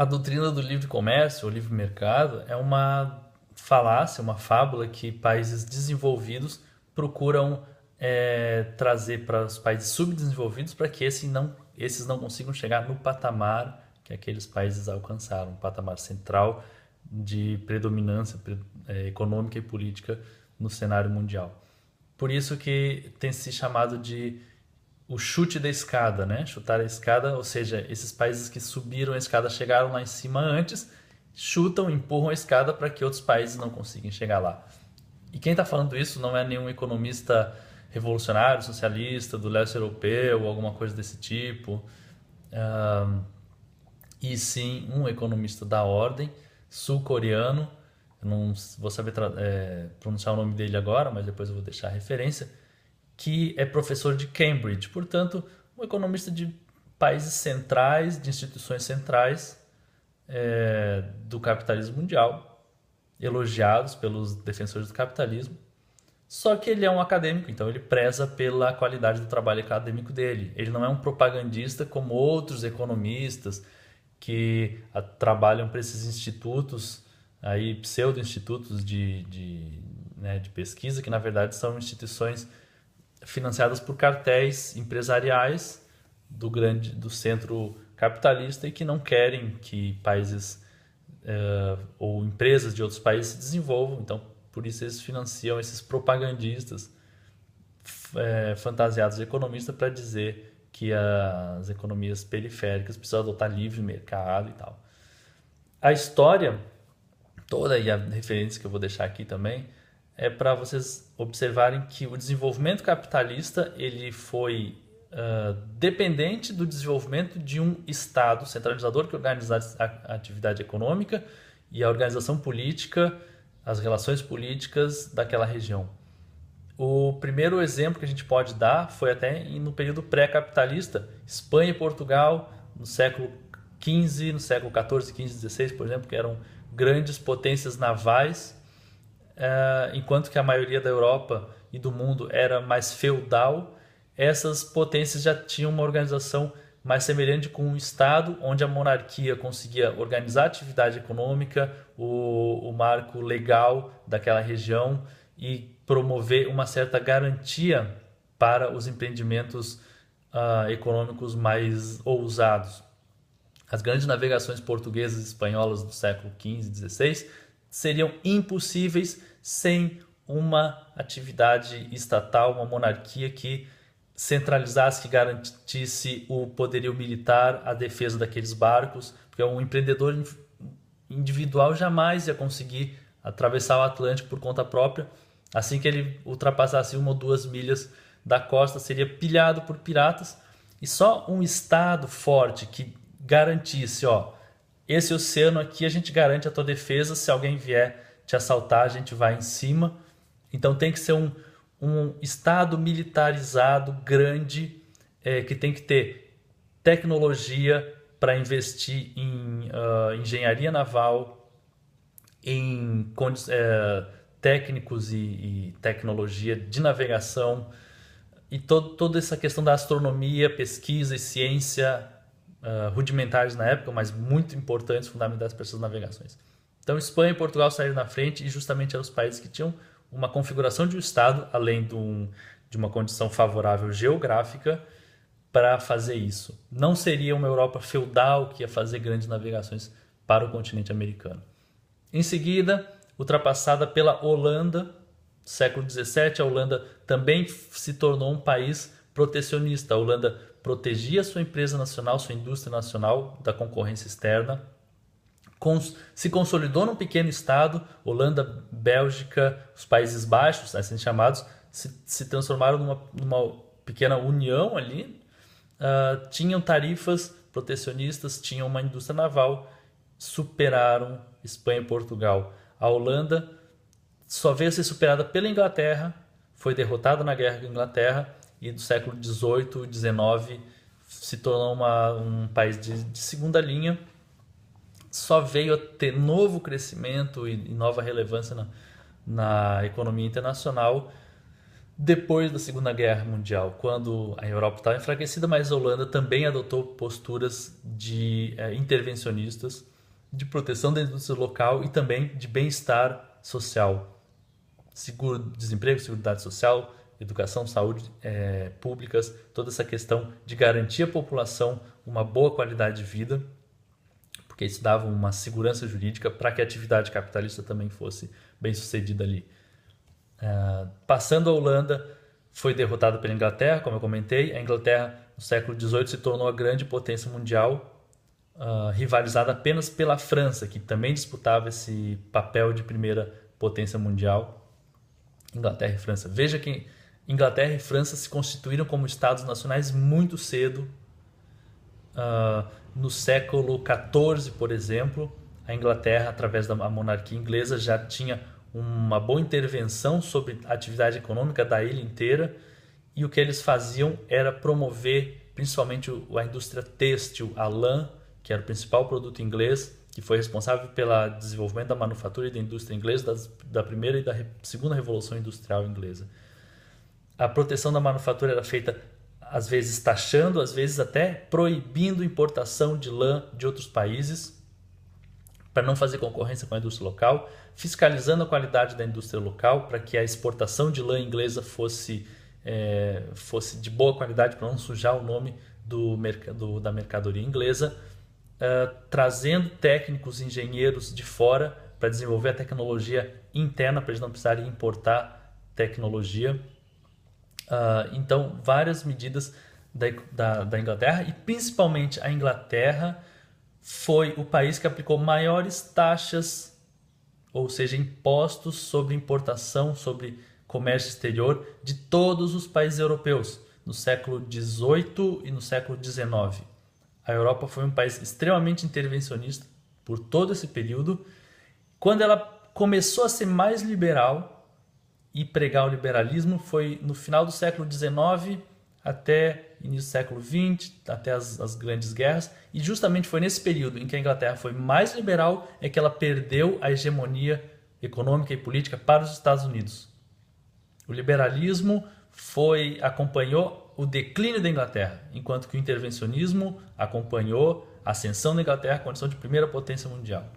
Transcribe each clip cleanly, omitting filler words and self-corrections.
A doutrina do livre comércio, ou livre mercado, é uma falácia, uma fábula que países desenvolvidos procuram trazer para os países subdesenvolvidos para que esses não consigam chegar no patamar que aqueles países alcançaram, um patamar central de predominância econômica e política no cenário mundial. Por isso que tem se chamado de o chute da escada, né? Chutar a escada, ou seja, esses países que subiram a escada chegaram lá em cima antes, chutam, empurram a escada para que outros países não consigam chegar lá. E quem está falando isso não é nenhum economista revolucionário, socialista, do leste europeu, ou alguma coisa desse tipo, e sim um economista da ordem, sul-coreano. Eu não vou saber pronunciar o nome dele agora, mas depois eu vou deixar a referência, que é professor de Cambridge, portanto, um economista de países centrais, de instituições centrais do capitalismo mundial, elogiados pelos defensores do capitalismo. Só que ele é um acadêmico, então ele preza pela qualidade do trabalho acadêmico dele. Ele não é um propagandista como outros economistas que trabalham para esses institutos, aí, pseudo-institutos de pesquisa, que na verdade são instituições financiadas por cartéis empresariais do centro capitalista e que não querem que países ou empresas de outros países se desenvolvam. Então, por isso eles financiam esses propagandistas fantasiados de economista para dizer que as economias periféricas precisam adotar livre mercado e tal. A história toda e a referência que eu vou deixar aqui também é para vocês observarem que o desenvolvimento capitalista ele foi dependente do desenvolvimento de um Estado centralizador que organiza a atividade econômica e a organização política, as relações políticas daquela região. O primeiro exemplo que a gente pode dar foi até no período pré-capitalista, Espanha e Portugal, no século XV, no século XIV, XV, XVI, por exemplo, que eram grandes potências navais, enquanto que a maioria da Europa e do mundo era mais feudal. Essas potências já tinham uma organização mais semelhante com um Estado, onde a monarquia conseguia organizar a atividade econômica, o marco legal daquela região e promover uma certa garantia para os empreendimentos econômicos mais ousados. As grandes navegações portuguesas e espanholas do século XV e XVI seriam impossíveis sem uma atividade estatal, uma monarquia que centralizasse, que garantisse o poderio militar, a defesa daqueles barcos, porque um empreendedor individual jamais ia conseguir atravessar o Atlântico por conta própria. Assim que ele ultrapassasse 1 ou 2 milhas da costa, seria pilhado por piratas, e só um Estado forte que garantisse, esse oceano aqui a gente garante a tua defesa, se alguém vier te assaltar, a gente vai em cima. Então tem que ser um Estado militarizado, grande, que tem que ter tecnologia para investir em engenharia naval, em técnicos e tecnologia de navegação, e toda essa questão da astronomia, pesquisa e ciência rudimentares na época, mas muito importantes, fundamentais para essas navegações. Então, Espanha e Portugal saíram na frente e justamente eram os países que tinham uma configuração de um Estado, além de uma condição favorável geográfica, para fazer isso. Não seria uma Europa feudal que ia fazer grandes navegações para o continente americano. Em seguida, ultrapassada pela Holanda, século XVII, a Holanda também se tornou um país protecionista. A Holanda protegia sua empresa nacional, sua indústria nacional da concorrência externa, se consolidou num pequeno estado. Holanda, Bélgica, os Países Baixos, assim chamados, se transformaram numa pequena união ali. Tinham tarifas protecionistas, tinham uma indústria naval, superaram Espanha e Portugal. A Holanda só veio a ser superada pela Inglaterra, foi derrotada na guerra com a Inglaterra e do século XVIII e XIX se tornou um país de segunda linha. Só veio a ter novo crescimento e nova relevância na economia internacional depois da Segunda Guerra Mundial, quando a Europa estava enfraquecida, mas a Holanda também adotou posturas intervencionistas proteção da indústria local e também de bem-estar social. Seguro-desemprego, seguridade social, educação, saúde públicas, toda essa questão de garantir à população uma boa qualidade de vida, porque isso dava uma segurança jurídica para que a atividade capitalista também fosse bem sucedida ali. Passando a Holanda, foi derrotada pela Inglaterra, como eu comentei. A Inglaterra, no século XVIII, se tornou a grande potência mundial, rivalizada apenas pela França, que também disputava esse papel de primeira potência mundial. Inglaterra e França. Veja que Inglaterra e França se constituíram como estados nacionais muito cedo. No século XIV, por exemplo, a Inglaterra, através da monarquia inglesa, já tinha uma boa intervenção sobre a atividade econômica da ilha inteira, e o que eles faziam era promover principalmente a indústria têxtil, a lã, que era o principal produto inglês, que foi responsável pelo desenvolvimento da manufatura e da indústria inglesa da primeira e da segunda revolução industrial inglesa. A proteção da manufatura era feita às vezes taxando, às vezes até proibindo importação de lã de outros países, para não fazer concorrência com a indústria local, fiscalizando a qualidade da indústria local para que a exportação de lã inglesa fosse de boa qualidade, para não sujar o nome da mercadoria inglesa, trazendo técnicos e engenheiros de fora para desenvolver a tecnologia interna, para eles não precisarem importar tecnologia. Então, várias medidas da Inglaterra, e principalmente a Inglaterra foi o país que aplicou maiores taxas, ou seja, impostos sobre importação, sobre comércio exterior, de todos os países europeus, no século XVIII e no século XIX. A Europa foi um país extremamente intervencionista por todo esse período. Quando ela começou a ser mais liberal e pregar o liberalismo, foi no final do século XIX até início do século XX, até as grandes guerras, e justamente foi nesse período em que a Inglaterra foi mais liberal é que ela perdeu a hegemonia econômica e política para os Estados Unidos. O liberalismo acompanhou o declínio da Inglaterra, enquanto que o intervencionismo acompanhou a ascensão da Inglaterra à condição de primeira potência mundial.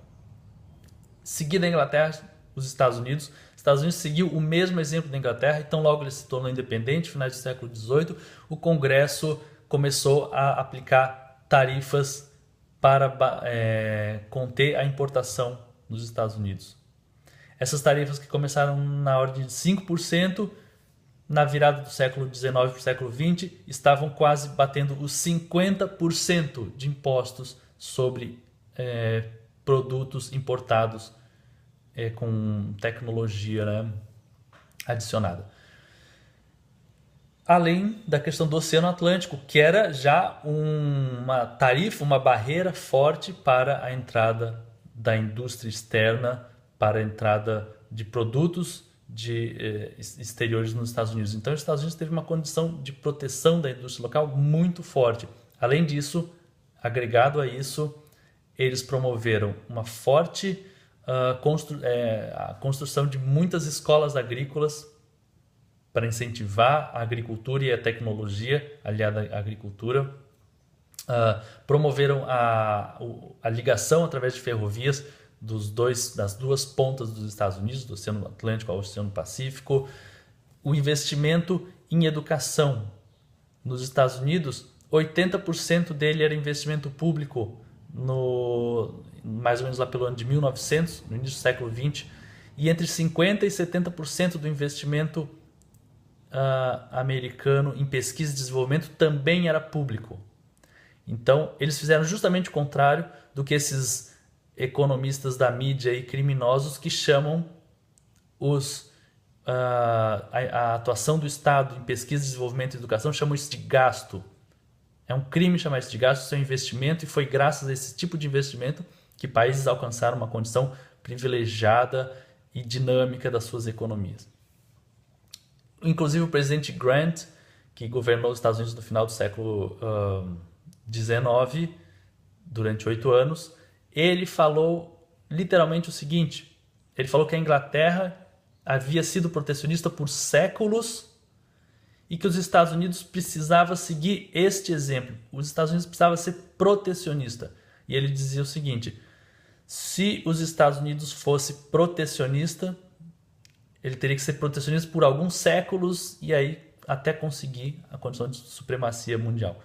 Seguida a Inglaterra, os Estados Unidos. Os Estados Unidos seguiu o mesmo exemplo da Inglaterra, então logo ele se tornou independente, no final do século XVIII, o Congresso começou a aplicar tarifas para conter a importação nos Estados Unidos. Essas tarifas que começaram na ordem de 5%, na virada do século XIX para o século XX, estavam quase batendo os 50% de impostos sobre produtos importados com tecnologia, né, adicionada. Além da questão do Oceano Atlântico, que era já uma tarifa, uma barreira forte para a entrada da indústria externa, para a entrada de produtos exteriores nos Estados Unidos. Então, os Estados Unidos teve uma condição de proteção da indústria local muito forte. Além disso, agregado a isso, eles promoveram uma forte a construção de muitas escolas agrícolas para incentivar a agricultura e a tecnologia aliada à agricultura. Promoveram a ligação através de ferrovias das duas pontas dos Estados Unidos, do Oceano Atlântico ao Oceano Pacífico. O investimento em educação nos Estados Unidos, 80% dele era investimento público, mais ou menos lá pelo ano de 1900, no início do século XX, e entre 50% e 70% do investimento americano em pesquisa e desenvolvimento também era público. Então, eles fizeram justamente o contrário do que esses economistas da mídia e criminosos que chamam a atuação do Estado em pesquisa, desenvolvimento e educação, chamam isso de gasto. É um crime chamar isso de gasto, isso é um investimento, e foi graças a esse tipo de investimento que países alcançaram uma condição privilegiada e dinâmica das suas economias. Inclusive o presidente Grant, que governou os Estados Unidos no final do século XIX, durante 8 anos, ele falou literalmente o seguinte: ele falou que a Inglaterra havia sido protecionista por séculos e que os Estados Unidos precisava seguir este exemplo. Os Estados Unidos precisava ser protecionista. E ele dizia o seguinte: Se os Estados Unidos fosse protecionista, ele teria que ser protecionista por alguns séculos e aí até conseguir a condição de supremacia mundial.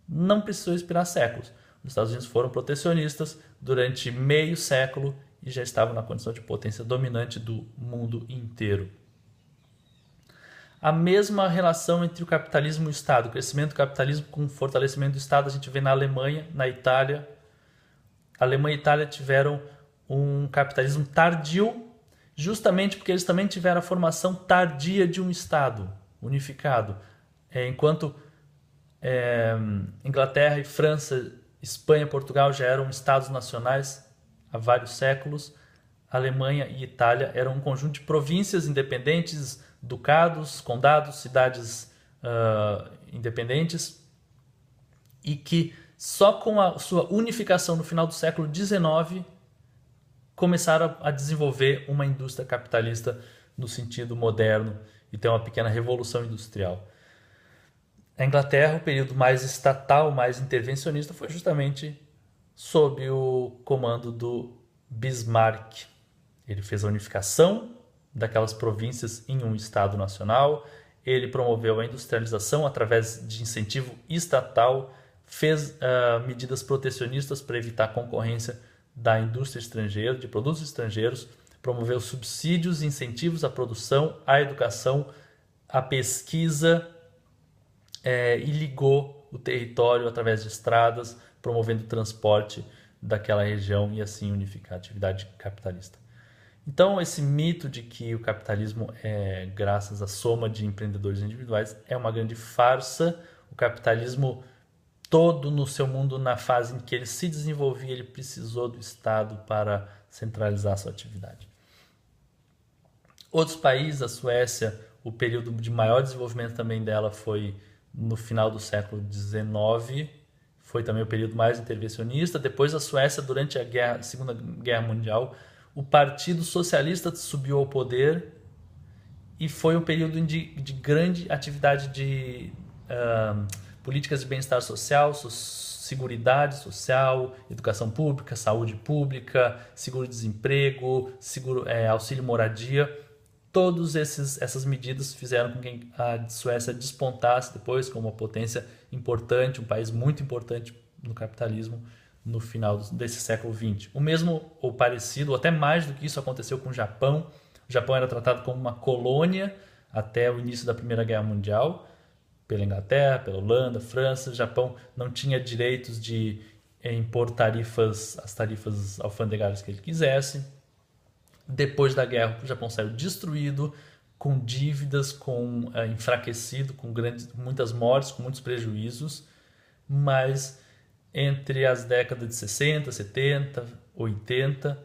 Não precisou esperar séculos. Os Estados Unidos foram protecionistas durante meio século e já estavam na condição de potência dominante do mundo inteiro. A mesma relação entre o capitalismo e o Estado, o crescimento do capitalismo com o fortalecimento do Estado, a gente vê na Alemanha, na Itália. A Alemanha e a Itália tiveram um capitalismo tardio, justamente porque eles também tiveram a formação tardia de um Estado unificado. Enquanto Inglaterra e França, Espanha e Portugal já eram estados nacionais há vários séculos, a Alemanha e a Itália eram um conjunto de províncias independentes, ducados, condados, cidades independentes, e que só com a sua unificação no final do século XIX começaram a desenvolver uma indústria capitalista no sentido moderno e ter uma pequena revolução industrial. Na Inglaterra, o período mais estatal, mais intervencionista, foi justamente sob o comando do Bismarck. Ele fez a unificação daquelas províncias em um Estado nacional, ele promoveu a industrialização através de incentivo estatal, fez medidas protecionistas para evitar a concorrência da indústria estrangeira, de produtos estrangeiros, promoveu subsídios e incentivos à produção, à educação, à pesquisa, e ligou o território através de estradas, promovendo o transporte daquela região e assim unificar a atividade capitalista. Então, esse mito de que o capitalismo é graças à soma de empreendedores individuais é uma grande farsa. O capitalismo todo no seu mundo, na fase em que ele se desenvolvia, ele precisou do Estado para centralizar a sua atividade. Outros países, a Suécia, o período de maior desenvolvimento também dela foi no final do século XIX, foi também o período mais intervencionista. Depois a Suécia, durante a Segunda Guerra Mundial, o Partido Socialista subiu ao poder e foi um período de grande atividade de políticas de bem-estar social, seguridade social, educação pública, saúde pública, seguro-desemprego, auxílio moradia. Todas essas medidas fizeram com que a Suécia despontasse depois como uma potência importante, um país muito importante no capitalismo no final desse século XX. O mesmo ou parecido, ou até mais do que isso, aconteceu com o Japão. O Japão era tratado como uma colônia até o início da Primeira Guerra Mundial, pela Inglaterra, pela Holanda, França. O Japão não tinha direitos de impor as tarifas alfandegárias que ele quisesse. Depois da guerra, o Japão saiu destruído, com dívidas, enfraquecido, com muitas mortes, com muitos prejuízos. Mas entre as décadas de 60, 70, 80,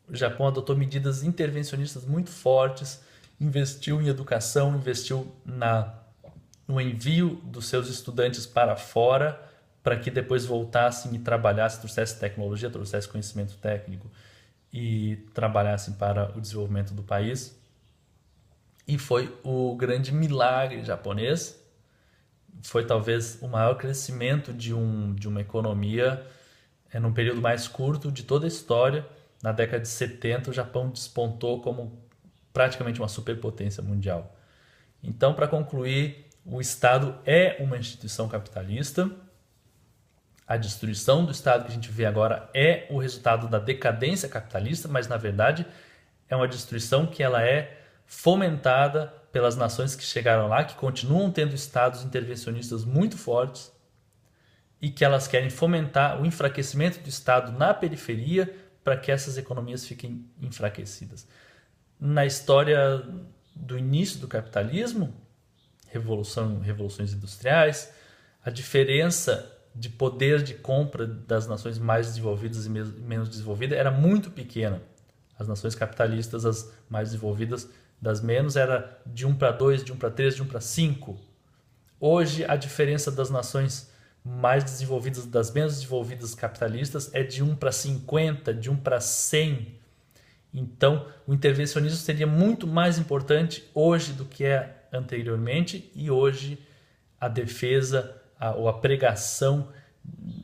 o Japão adotou medidas intervencionistas muito fortes, investiu em educação, investiu no envio dos seus estudantes para fora, para que depois voltassem e trabalhassem, trouxessem tecnologia, trouxessem conhecimento técnico e trabalhassem para o desenvolvimento do país. E foi o grande milagre japonês. Foi talvez o maior crescimento de uma economia num período mais curto de toda a história. Na década de 70, o Japão despontou como praticamente uma superpotência mundial. Então, para concluir, o Estado é uma instituição capitalista. A destruição do Estado que a gente vê agora é o resultado da decadência capitalista, mas, na verdade, é uma destruição que ela é fomentada pelas nações que chegaram lá, que continuam tendo estados intervencionistas muito fortes e que elas querem fomentar o enfraquecimento do Estado na periferia para que essas economias fiquem enfraquecidas. Na história do início do capitalismo, revoluções industriais, a diferença de poder de compra das nações mais desenvolvidas e menos desenvolvidas era muito pequena. As nações capitalistas, as mais desenvolvidas, das menos, era de 1 para 2, de 1 para 3, de 1 para 5. Hoje, a diferença das nações mais desenvolvidas das menos desenvolvidas capitalistas é de 1 para 50, de 1 para 100. Então, o intervencionismo seria muito mais importante hoje do que é anteriormente, e hoje a defesa ou a pregação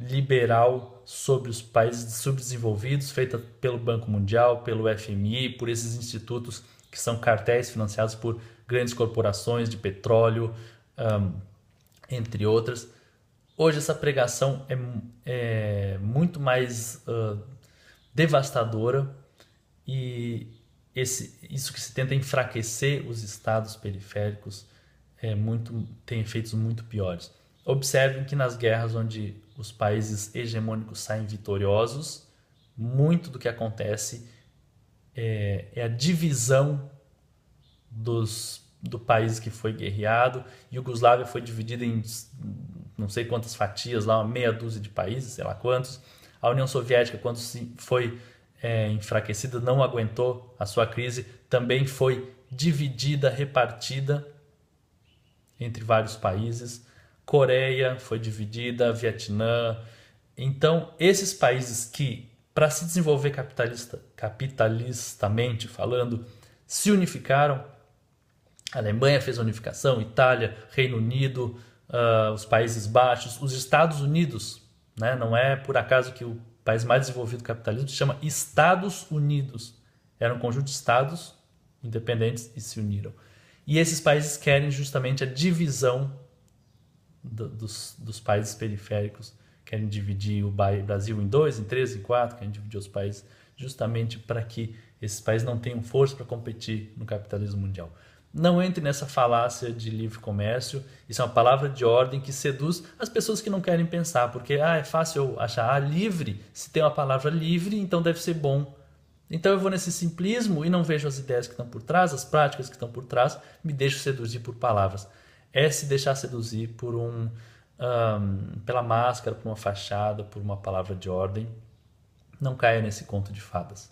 liberal sobre os países subdesenvolvidos, feita pelo Banco Mundial, pelo FMI, por esses institutos que são cartéis financiados por grandes corporações de petróleo, entre outras. Hoje essa pregação é muito mais devastadora e isso que se tenta enfraquecer os estados periféricos tem efeitos muito piores. Observem que nas guerras onde os países hegemônicos saem vitoriosos, muito do que acontece é a divisão do país que foi guerreado. Iugoslávia foi dividida em não sei quantas fatias, lá uma meia dúzia de países, sei lá quantos. A União Soviética, quando foi enfraquecida, não aguentou a sua crise, também foi dividida, repartida entre vários países. Coreia foi dividida, Vietnã. Então, esses países que, para se desenvolver capitalistamente falando, se unificaram. A Alemanha fez a unificação, Itália, Reino Unido, os Países Baixos, os Estados Unidos, né? Não é por acaso que o país mais desenvolvido do capitalismo se chama Estados Unidos. Era um conjunto de estados independentes e se uniram. E esses países querem justamente a divisão dos países periféricos, querem dividir o Brasil em 2, em 3, em 4, querem dividir os países justamente para que esses países não tenham força para competir no capitalismo mundial. Não entre nessa falácia de livre comércio. Isso é uma palavra de ordem que seduz as pessoas que não querem pensar, porque é fácil achar livre, se tem uma palavra livre, então deve ser bom. Então eu vou nesse simplismo e não vejo as ideias que estão por trás, as práticas que estão por trás, me deixo seduzir por palavras. É se deixar seduzir por pela máscara, por uma fachada, por uma palavra de ordem. Não caia nesse conto de fadas.